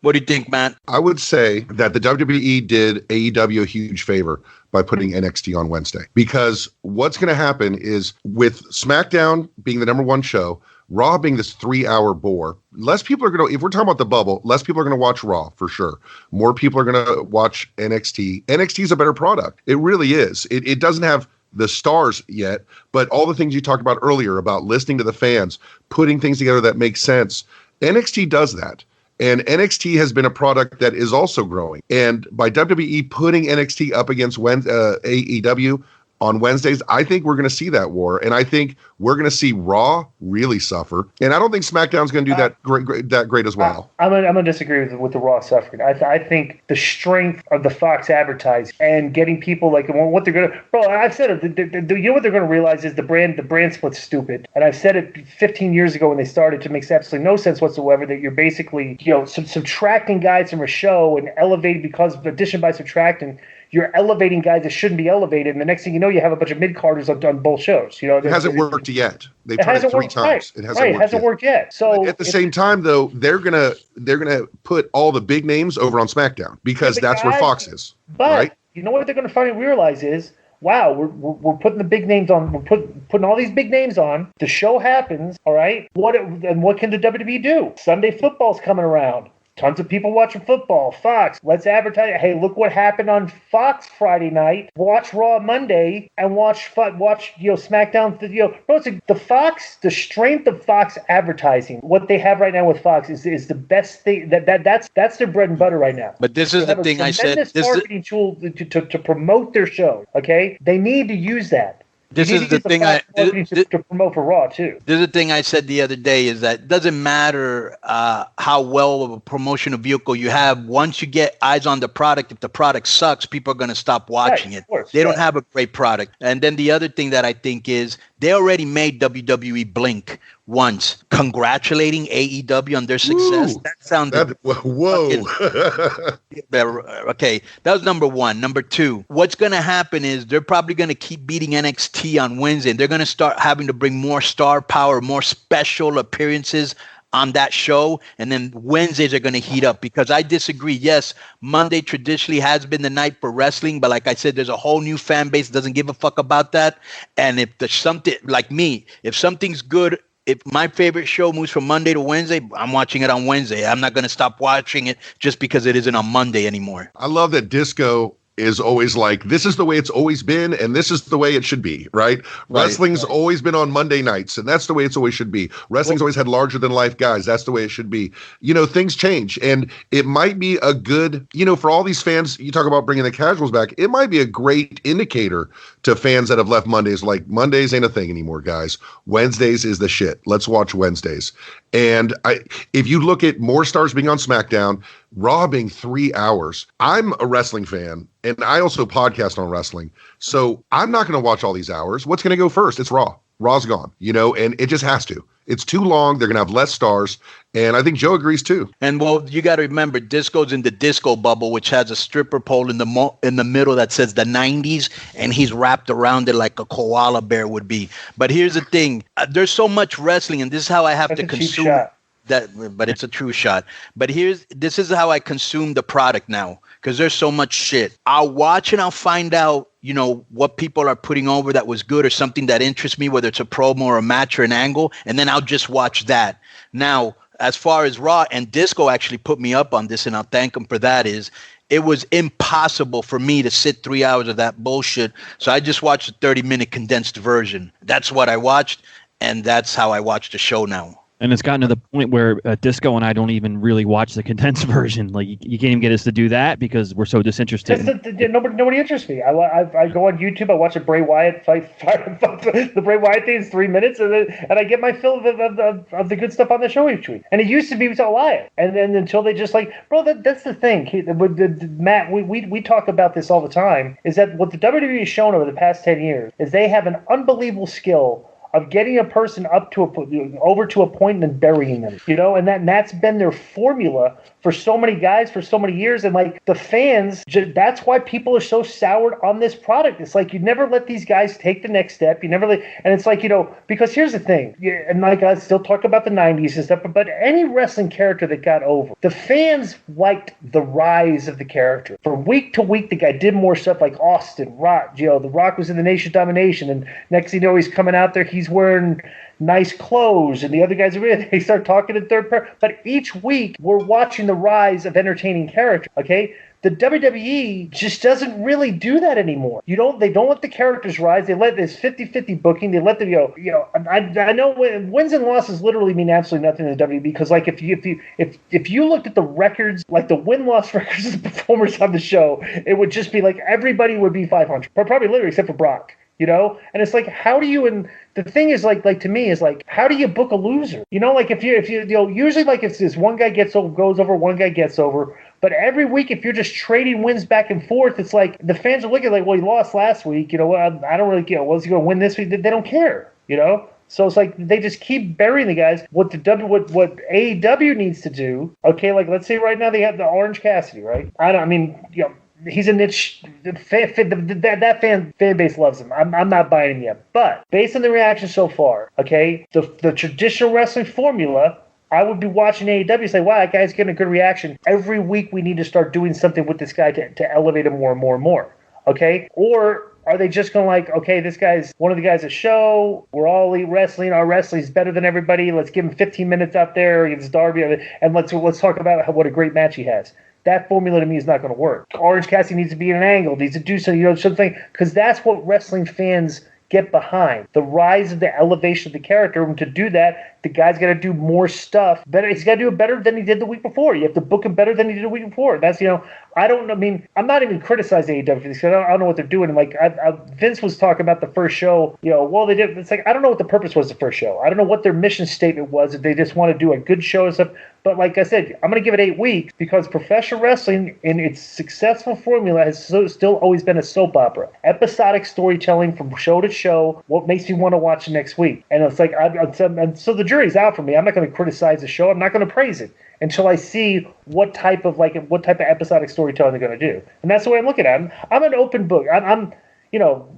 What do you think, Matt? I would say that the WWE did AEW a huge favor by putting NXT on Wednesday, because what's going to happen is, with SmackDown being the number one show, Raw being this 3-hour bore, less people are going to, if we're talking about the bubble, less people are going to watch Raw for sure. More people are going to watch NXT. NXT is a better product. It really is. It doesn't have the stars yet, but all the things you talked about earlier about listening to the fans, putting things together that make sense, NXT does that. And NXT has been a product that is also growing. And by WWE putting NXT up against AEW on Wednesdays, I think we're going to see that war. And I think we're going to see Raw really suffer. And I don't think SmackDown's going to do that great as well. I'm going to disagree with the Raw suffering. I think the strength of the Fox advertising and getting people like what they're going to. Bro, I've said it. You know what they're going to realize is the brand split's stupid. And I've said it 15 years ago when they started. It makes absolutely no sense whatsoever that you're basically subtracting guys from a show and elevating because of addition by subtraction. You're elevating guys that shouldn't be elevated, and the next thing you know, you have a bunch of mid-carders on both shows. It hasn't worked yet. They've tried it 3 times. It hasn't worked yet. So at the same time, though, they're gonna put all the big names over on SmackDown because that's where Fox is. But right? You know what they're going to finally realize is, wow, we're putting the big names on. We're putting all these big names on. The show happens, all right. What can the WWE do? Sunday football's coming around. Tons of people watching football. Fox, let's advertise. Hey, look what happened on Fox Friday night. Watch Raw Monday and watch SmackDown. Bro, the strength of Fox advertising. What they have right now with Fox is the best thing. That's their bread and butter right now. But this is the thing I said. This marketing tool to promote their show. Okay, they need to use that. This is the thing to promote for Raw too. This is the thing I said the other day, is that it doesn't matter how well of a promotional vehicle you have. Once you get eyes on the product, if the product sucks, people are going to stop watching it. They don't have a great product. And then the other thing that I think is, they already made WWE blink once, congratulating AEW on their success. Ooh, that sounded whoa. Okay, that was number one. Number two, what's going to happen is they're probably going to keep beating NXT on Wednesday. They're going to start having to bring more star power, more special appearances on that show, and then Wednesdays are going to heat up, because I disagree. Yes, Monday traditionally has been the night for wrestling, but like I said, there's a whole new fan base that doesn't give a fuck about that. And if there's something like me, if something's good, if my favorite show moves from Monday to Wednesday, I'm watching it on Wednesday. I'm not going to stop watching it just because it isn't on Monday anymore. I love that Disco is always like, this is the way it's always been, and this is the way it should be, right? Wrestling's always been on Monday nights, and that's the way it's always should be. Wrestling's always had larger than life guys. That's the way it should be. Things change, and it might be a good, for all these fans, you talk about bringing the casuals back, it might be a great indicator to fans that have left Mondays, like, Mondays ain't a thing anymore, guys. Wednesdays is the shit. Let's watch Wednesdays. And if you look at more stars being on SmackDown, Raw being 3 hours, I'm a wrestling fan, and I also podcast on wrestling. So I'm not going to watch all these hours. What's going to go first? It's Raw. Raw's gone, and it just has to. It's too long. They're going to have less stars. And I think Joe agrees too. And well, you got to remember, Disco's in the disco bubble, which has a stripper pole in the middle that says the 90s, and he's wrapped around it like a koala bear would be. But here's the thing. There's so much wrestling, and this is how I have to consume that. But it's a true shot. But this is how I consume the product now, because there's so much shit. I'll watch and I'll find out, what people are putting over that was good or something that interests me, whether it's a promo or a match or an angle, and then I'll just watch that. Now, as far as Raw, and Disco actually put me up on this, and I'll thank him for that, is it was impossible for me to sit 3 hours of that bullshit. So I just watched a 30-minute condensed version. That's what I watched, and that's how I watch the show now. And it's gotten to the point where Disco and I don't even really watch the condensed version. Like, you can't even get us to do that because we're so disinterested. Nobody interests me. I go on YouTube. I watch a Bray Wyatt fight. The Bray Wyatt thing is 3 minutes, and I get my fill of the good stuff on the show each week. And it used to be live, and then until they just that's the thing. Matt, we talk about this all the time. Is that what the WWE has shown over the past 10 years is they have an unbelievable skill of getting a person over to a point and then burying them, and that's been their formula for so many guys for so many years. And like the fans, that's why people are so soured on this product. It's like you never let these guys take the next step. You never let, and it's like, because here's the thing, and like I still talk about the 90s and stuff, but any wrestling character that got over, the fans liked the rise of the character. From week to week, the guy did more stuff like Austin, Rock. The Rock was in the Nation of Domination, and next thing you know, he's coming out there, he's wearing nice clothes, and the other guys are in. They start talking in third person. But each week, we're watching the rise of entertaining characters. Okay, the WWE just doesn't really do that anymore. They don't let the characters rise. They let this 50-50 booking. They let them I know wins and losses literally mean absolutely nothing in the WWE, because like if you looked at the records, like the win-loss records of the performers on the show, it would just be like everybody would be 500, probably literally except for Brock. And it's like, how do you, and the thing is like to me is like, how do you book a loser? Like if you usually like if this one guy goes over, one guy gets over, but every week if you're just trading wins back and forth, it's like the fans are looking like, well, he lost last week, I don't really care. Was he going to win this week? They don't care, So it's like they just keep burying the guys. What AEW needs to do, okay, like let's say right now they have the Orange Cassidy, right? He's a niche. That fan base loves him. I'm not buying him yet. But based on the reaction so far, okay, the traditional wrestling formula, I would be watching AEW and say, wow, that guy's getting a good reaction. Every week we need to start doing something with this guy to elevate him more and more and more. Okay? Or are they just going like, okay, this guy's one of the guys at show. We're all elite wrestling. Our wrestling's better than everybody. Let's give him 15 minutes out there against Darby, and let's talk about what a great match he has. That formula to me is not going to work. Orange Cassidy needs to be in an angle, needs to do something, because that's what wrestling fans get behind. The rise of the elevation of the character. And to do that, the guy's got to do more stuff better. He's got to do it better than he did the week before. You have to book him better than he did the week before. That's, I don't know. I mean, I'm not even criticizing AEW for this, because I don't know what they're doing. And like, Vince was talking about the first show, well, they did. It's like, I don't know what the purpose was of the first show. I don't know what their mission statement was, if they just want to do a good show and stuff. But like I said, I'm going to give it 8 weeks, because professional wrestling in its successful formula has still always been a soap opera. Episodic storytelling from show to show, what makes me want to watch the next week. And it's like, and so the jury's out for me. I'm not going to criticize the show. I'm not going to praise it until I see what type of episodic storytelling they're going to do. And that's the way I'm looking at it. I'm an open book. I'm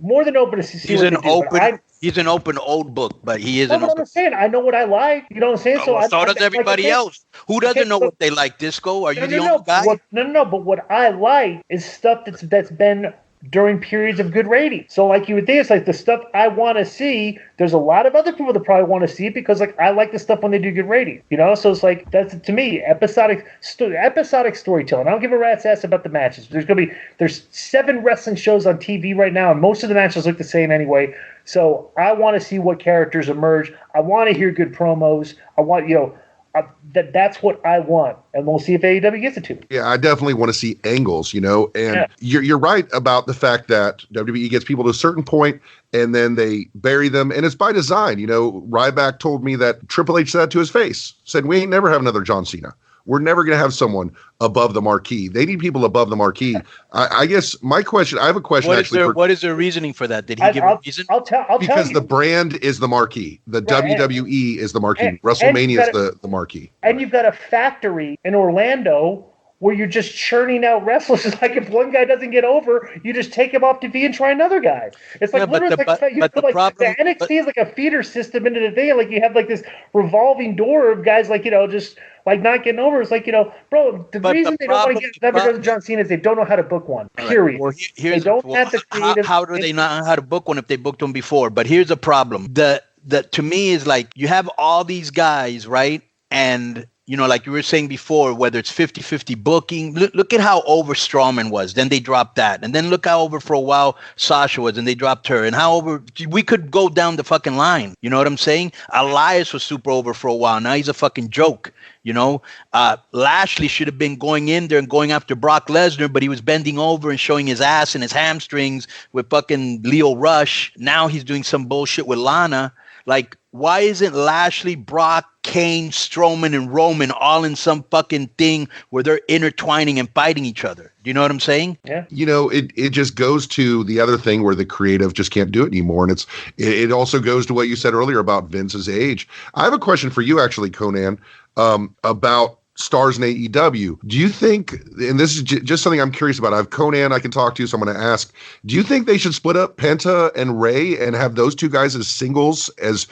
more than open to see he's what they do. He's an open old book, but he is an open. I'm saying, I know what I like. You know what I'm saying? So does everybody else. Who doesn't know what they like? Disco? Are you the only guy? No. But what I like is stuff that's been during periods of good ratings. So like you would think, it's like the stuff I want to see. There's a lot of other people that probably want to see it, because like I like the stuff when they do good ratings. So it's like, that's to me episodic storytelling. I don't give a rat's ass about the matches. There's 7 wrestling shows on TV right now, and most of the matches look the same anyway. So I want to see what characters emerge. I want to hear good promos. I want that's what I want, and we'll see if AEW gets it to me. Yeah, I definitely want to see angles, and you're right about the fact that WWE gets people to a certain point and then they bury them, and it's by design. Ryback told me that Triple H said that to his face, said, we ain't never have another John Cena. We're never going to have someone above the marquee. They need people above the marquee. I guess my question, I have a question. What is their reasoning for that? Did he give a reason? I'll tell you. Because the brand is the marquee. The WWE is the marquee. WrestleMania is the marquee. And you've got a factory in Orlando where you're just churning out wrestlers. It's like if one guy doesn't get over, you just take him off TV and try another guy. It's like literally the NXT is like a feeder system into the thing. Like you have like this revolving door of guys like just like not getting over. It's like bro. The reason they don't want to get never John Cena is they don't know how to book one. Period. Well, they don't have the creative. How do they not know how to book one if they booked one before? But here's the problem. The to me is like you have all these guys, right? And like you were saying before, whether it's 50-50 booking, look at how over Strowman was. Then they dropped that. And then look how over for a while Sasha was, and they dropped her. And how over, we could go down the fucking line. You know what I'm saying? Elias was super over for a while. Now he's a fucking joke. Lashley should have been going in there and going after Brock Lesnar, but he was bending over and showing his ass and his hamstrings with fucking Leo Rush. Now he's doing some bullshit with Lana. Like, why isn't Lashley, Brock, Kane, Strowman, and Roman all in some fucking thing where they're intertwining and fighting each other? Do you know what I'm saying? Yeah. You know, it just goes to the other thing where the creative just can't do it anymore. And it also goes to what you said earlier about Vince's age. I have a question for you, actually, Conan, about stars in AEW. Do you think, and this is just something I'm curious about, I have Conan I can talk to, so I'm going to ask, do you think they should split up Penta and Rey and have those two guys as singles, as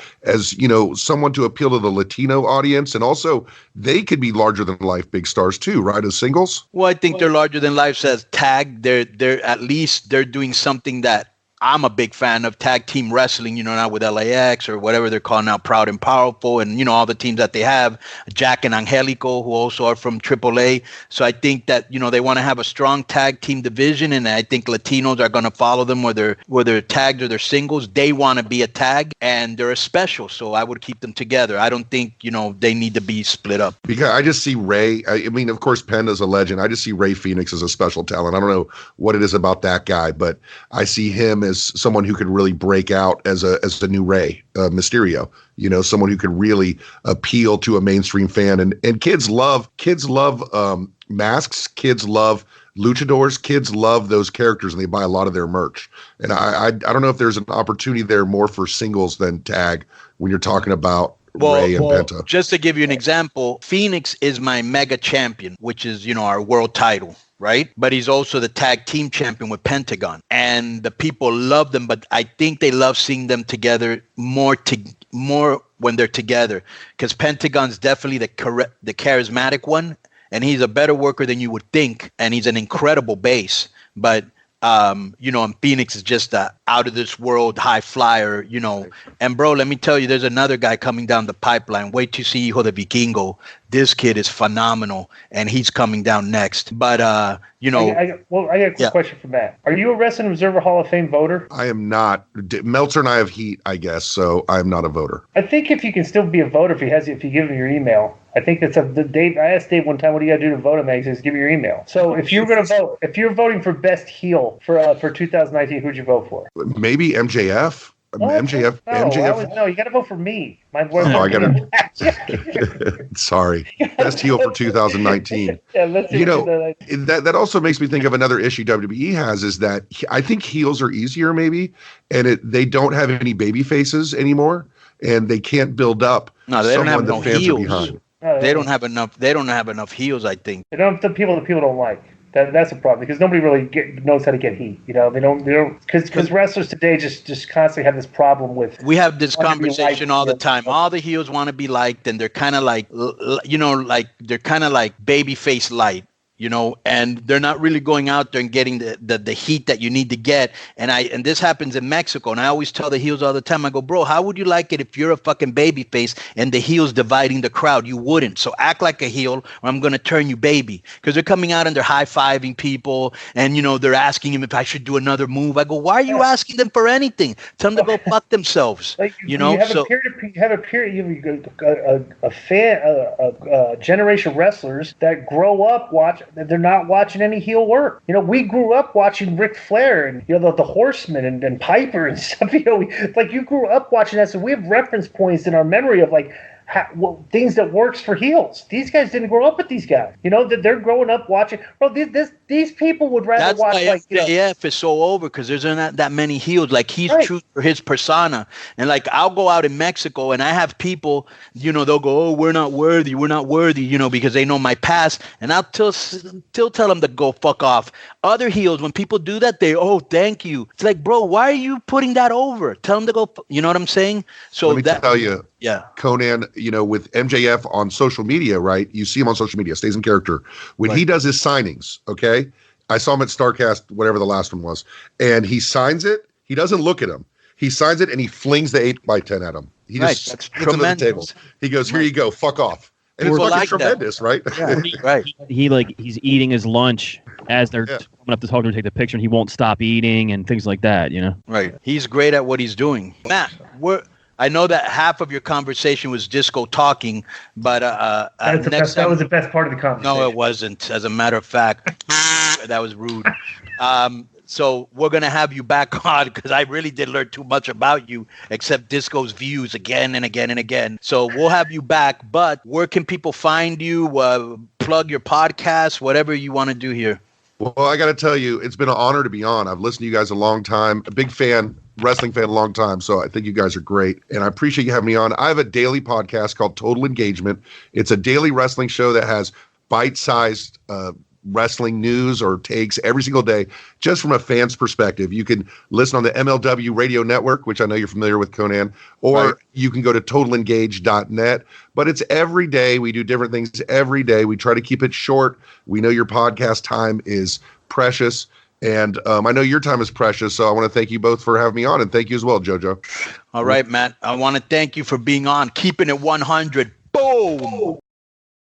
you know, someone to appeal to the Latino audience? And also, they could be larger than life big stars too, right, as singles? Well, I think they're larger than life as tag. They're at least they're doing something that I'm a big fan of, tag team wrestling, you know, now with LAX or whatever they're calling now, Proud and Powerful, and, you know, all the teams that they have, Jack and Angelico, who also are from AAA. So I think that, you know, they want to have a strong tag team division, and I think Latinos are going to follow them, whether they're tagged or they're singles. They want to be a tag, and they're a special, so I would keep them together. I don't think, you know, they need to be split up. Because I just see Rey, I mean, of course, Penda's a legend. I just see Rey Fenix as a special talent. I don't know what it is about that guy, but I see him as someone who could really break out as a new Rey Mysterio, you know, someone who could really appeal to a mainstream fan. And kids love masks. Kids love luchadors. Kids love those characters, and they buy a lot of their merch. And I don't know if there's an opportunity there more for singles than tag when you're talking about Rey and Penta. Just to give you an example, Phoenix is my mega champion, which is, you know, our world title, right? But he's also the tag team champion with Pentagon. And the people love them, but I think they love seeing them together more when they're together, because Pentagon's definitely the charismatic one, and he's a better worker than you would think, and he's an incredible base. But you know, and Phoenix is just a out of this world high flyer, you know. And bro, let me tell you, there's another guy coming down the pipeline. Wait to see Hijo de Vikingo. This kid is phenomenal, and he's coming down next. But you know, I got a quick question for Matt. Are you a Wrestling Observer Hall of Fame voter? I am not. Meltzer and I have heat, I guess, so I'm not a voter. I think if you can still be a voter, if you give him your email. I think that's Dave. I asked Dave one time, "What do you got to do to vote him?" He says, "Give me your email." So if you're going to vote, if you're voting for best heel for 2019, who'd you vote for? Maybe MJF. MJF. No, you got to vote for me. I got to. Sorry, best heel for 2019. Yeah, you know, that also makes me think of another issue WWE has, is that I think heels are easier maybe, and they don't have any baby faces anymore, and they can't build up. No, they don't have the no fans heels. are behind. They don't have enough. They don't have enough heels, I think. They don't have the people don't like. That's a problem, because nobody really knows how to get heat. You know, they don't because wrestlers today just constantly have this problem with. We have this conversation all the time. All the heels want to be liked, and they're kind of like, you know, like they're kind of like babyface light. You know, and they're not really going out there and getting the heat that you need to get. And this happens in Mexico. And I always tell the heels all the time, I go, bro, how would you like it if you're a fucking baby face and the heel's dividing the crowd? You wouldn't. So act like a heel, or I'm going to turn you baby. Because they're coming out and they're high-fiving people, and, you know, they're asking him if I should do another move. I go, why are you asking them for anything? Tell them to go fuck themselves. Like, you know, you have a generation of wrestlers that grow up they're not watching any heel work. You know, we grew up watching Ric Flair and, you know, the Horsemen and Piper and stuff. You know, you grew up watching that, so we have reference points in our memory of like things that works for heels. These guys didn't grow up with these guys. You know, that they're growing up watching. Well, these people would rather watch like. That's why MJF is so over, because there's not that many heels. Like, he's true for his persona. And like, I'll go out in Mexico and I have people, you know, they'll go, "Oh, we're not worthy," you know, because they know my past. And I'll still tell them to go fuck off. Other heels, when people do that, thank you. It's like, bro, why are you putting that over? Tell them to go. You know what I'm saying? So let me tell you. Yeah. Conan, you know, with MJF on social media, right? You see him on social media, stays in character. When he does his signings, okay? I saw him at StarCast, whatever the last one was, and he signs it. He doesn't look at him. He signs it and he flings the 8x10 at him. He just that's hits him at the table. He goes, "Here you go, fuck off." And it's fucking tremendous, right? Yeah. Right. He's eating his lunch as they're coming up to talk to him, take the picture, and he won't stop eating and things like that, you know? Right. He's great at what he's doing. Matt, I know that half of your conversation was Disco talking, but that was the best part of the conversation. No, it wasn't. As a matter of fact, that was rude. So we're going to have you back on because I really did learn too much about you, except Disco's views again and again and again. So we'll have you back. But where can people find you? Plug your podcast, whatever you want to do here. Well, I got to tell you, it's been an honor to be on. I've listened to you guys a long time. A big fan, wrestling fan a long time. So I think you guys are great. And I appreciate you having me on. I have a daily podcast called Total Engagement. It's a daily wrestling show that has bite-sized wrestling news or takes every single day, just from a fan's perspective. You can listen on the MLW Radio Network, which I know you're familiar with, Conan, or right. You can go to totalengage.net. But it's every day. We do different things every day. We try to keep it short. We know your podcast time is precious, and I know your time is precious. So I want to thank you both for having me on, and thank you as well, JoJo. All right, Matt. I want to thank you for being on, keeping it 100. Boom!